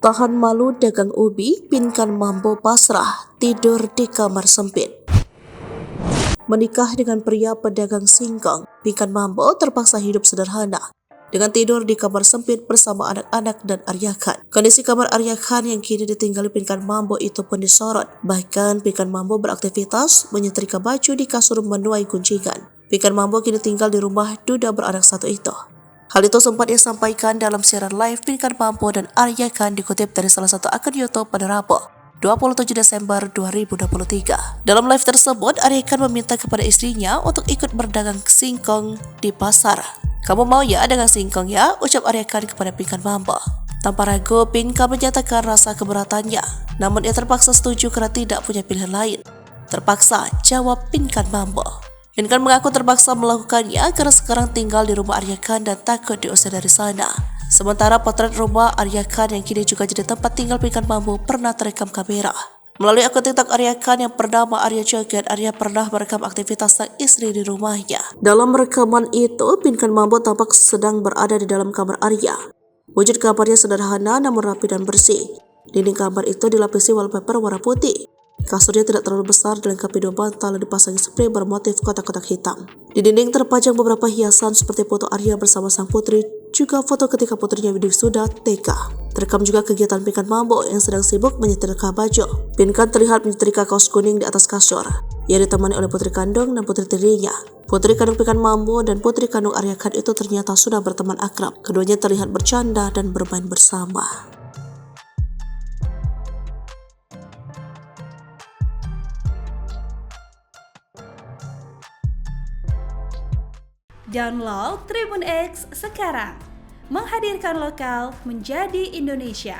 Tahan malu dagang ubi, Pinkan Mambo pasrah, tidur di kamar sempit. Menikah dengan pria pedagang singkong, Pinkan Mambo terpaksa hidup sederhana dengan tidur di kamar sempit bersama anak-anak dan Arya Khan. Kondisi kamar Arya Khan yang kini ditinggali Pinkan Mambo itu pun disorot. Bahkan Pinkan Mambo beraktivitas menyetrika baju di kasur menuai guncingan. Pinkan Mambo kini tinggal di rumah duda beranak satu itu. Hal itu sempat ia sampaikan dalam siaran live Pinkan Mambo dan Arya Khan dikutip dari salah satu akun YouTube pada Rabu, 27 Desember 2023. Dalam live tersebut, Arya Khan meminta kepada istrinya untuk ikut berdagang singkong di pasar. "Kamu mau ya dagang singkong ya?" ucap Arya Khan kepada Pinkan Mambo. Tanpa ragu, Pinkan menyatakan rasa keberatannya, namun ia terpaksa setuju karena tidak punya pilihan lain. "Terpaksa," jawab Pinkan Mambo. Pinkan mengaku terpaksa melakukannya karena sekarang tinggal di rumah Arya Khan dan takut diusir dari sana. Sementara potret rumah Arya Khan yang kini juga jadi tempat tinggal Pinkan Mambo pernah terekam kamera. Melalui akun TikTok Arya Khan yang bernama Arya Joget, Arya pernah merekam aktivitas sang istri di rumahnya. Dalam rekaman itu, Pinkan Mambo tampak sedang berada di dalam kamar Arya. Wujud kamarnya sederhana namun rapi dan bersih. Dinding kamar itu dilapisi wallpaper warna putih. Kasurnya tidak terlalu besar, dilengkapi dua bantal dan dipasangi spray bermotif kotak-kotak hitam. Di dinding terpajang beberapa hiasan seperti foto Arya bersama sang putri, juga foto ketika putrinya wisuda TK. Terekam juga kegiatan Pinkan Mambo yang sedang sibuk menyetrika baju. Pinkan terlihat menyetrika kaos kuning di atas kasur. Ia ditemani oleh putri kandung dan putri tirinya. Putri kandung Pinkan Mambo dan putri kandung Arya Khan itu ternyata sudah berteman akrab. Keduanya terlihat bercanda dan bermain bersama. Download Tribun X sekarang, menghadirkan lokal menjadi Indonesia.